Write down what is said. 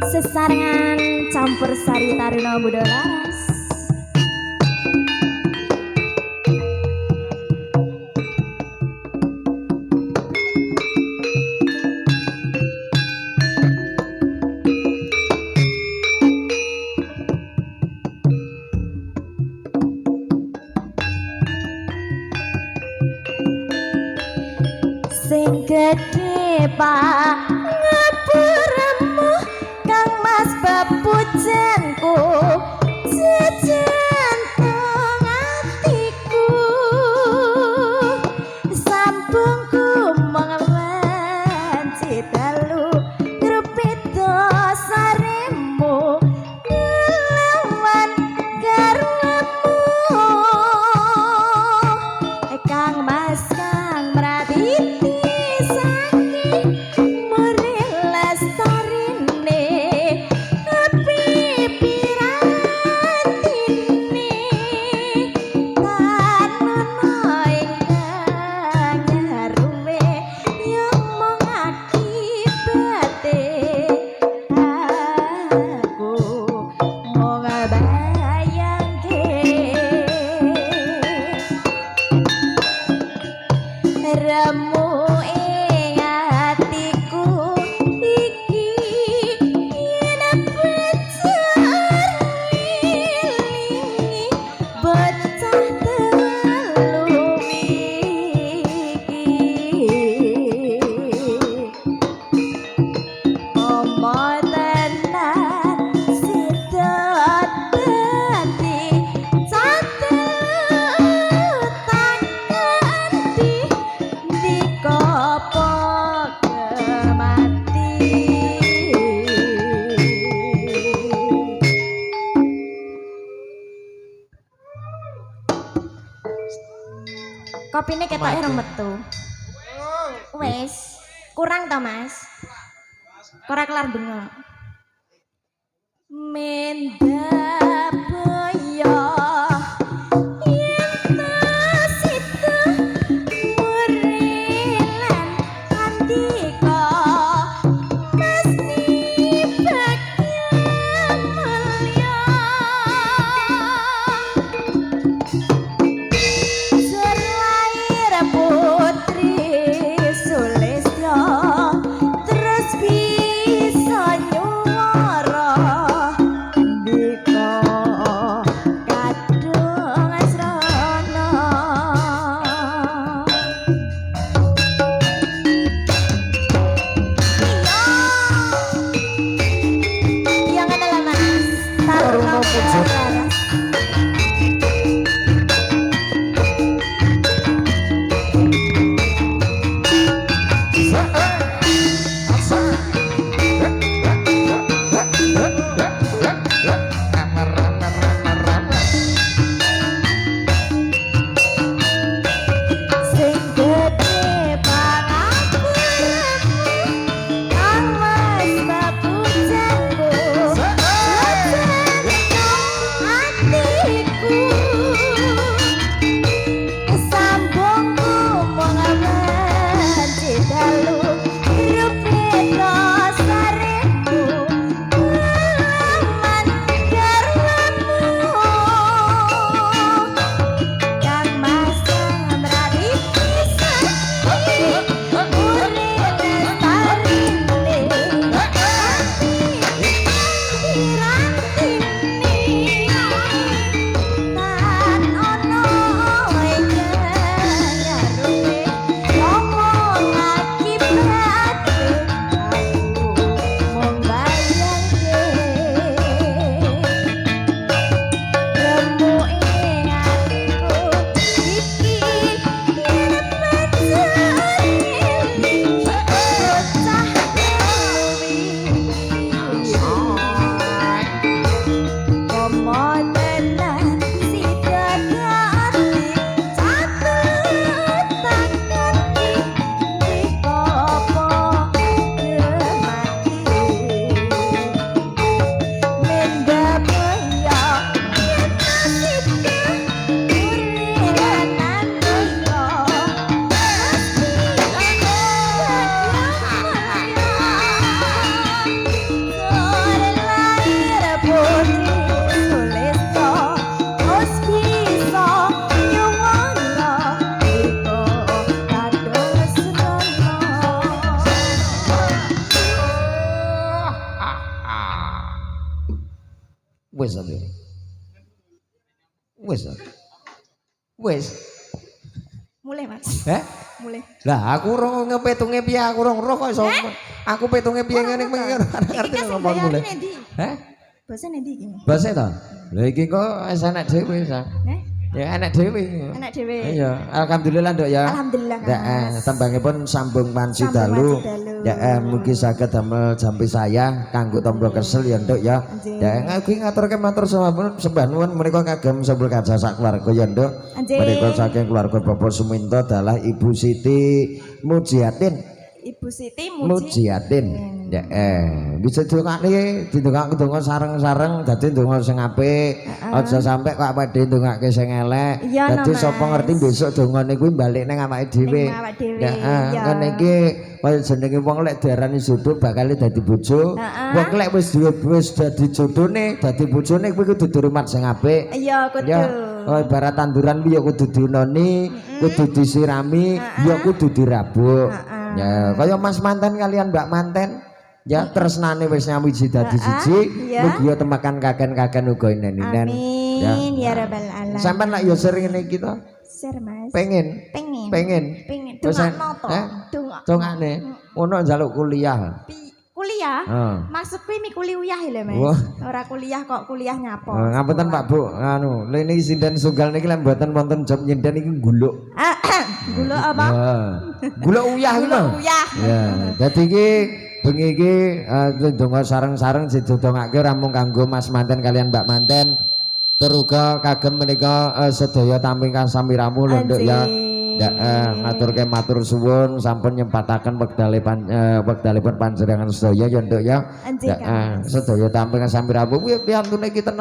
Sesarengan campur sari taruna Budo Laras. Sing gedhe Pak ngapuramu Kang Mas bepujenku jejantung atiku sambungku mengewanci dalu grupito sarimu ngelawan garwamu Kang Mas Kang Mratiti Remu ing atiku iki yen pacar ngilingi bocah telu iki omong tenan sidot dadi kopine ketok ireng metu. Wes, kurang to, Mas? Ora kelar bengok. Menda boyo yen situ murilan andika mesti bakal mulya Putri Sulistya terus bisa nyuwara ndika Wis to. Wis. Wis. Mulai Mas. Mulai. Lah aku ora ngepetunge piye aku ora ngeroh kok iso. Aku petunge piye ngene iki ora ngerti ngomong mulai. Basa endi iki? Basa to. Lah iki kok wis enak dhewe sa. Ya enak dhewe. Enak dhewe. Iya, alhamdulillah Nduk ya. Alhamdulillah. Heeh, tembangipun sambung panci dalu. Ya mugi saged damel jampi saya kanggo tombro kesel ya Nduk ya. Ya ngaku ngaturke matur sembah nuwun menika kagem sembul kaca sak keluarga ya Nduk. Menika saking keluarga Bapak Suminto adalah Ibu Siti Mujiatin. Ibu Siti Mujiatin. Ya bisa didongake donga sareng-sareng dadi donga sing apik. Aja sampe kok awake dhewe ndongake sing elek. Dadi sapa ngerti besok dongane kuwi balik ning awake dhewe. Ya ngene iki kaya jenenge wong lek diarani jodoh bakal dadi bojo. Wong lek wis dadi jodhone, dadi bojone kuwi kudu dirumat sing apik. Iya kudu. Oh ibarat tanduran kuwi ya kudu dinoni, kudu disirami, ya kudu dirabuk. Ya kaya Mas Manten kalian Mbak Manten. Ya tresnane wis nyawiji dadi siji, mugi ya temakan kaken-kaken uga inen-inen. Amin ya rabbal alamin. Sampeyan lak ya sering ngene iki to? Sir Mas. Pengen. Dongakno to. Dongane. Ono njaluk kuliah. Kuliah? Maksud kuwi kuliah lho Mas. Ora kuliah kok kuliah nyapa. Ngapunten Pak Bu, anu, lha niki sinden sunggal niki lek mboten wonten job nyinden iki guluk. Guluk apa? Guluk uyah iki lho. Ya, dadi iki bengi iki donga sareng-sareng didongake ora mung kanggo Mas Manten kalian Mbak Manten. Tur uga kagem menika sedaya tamping kasambiramu lho Nduk ya. Ya ngaturke matur suwun sampun nyempataken wekdalipun panjenengan sedaya ya Nduk ya. Sedaya tamping kasambiramu kuwi piyantune iki tenan.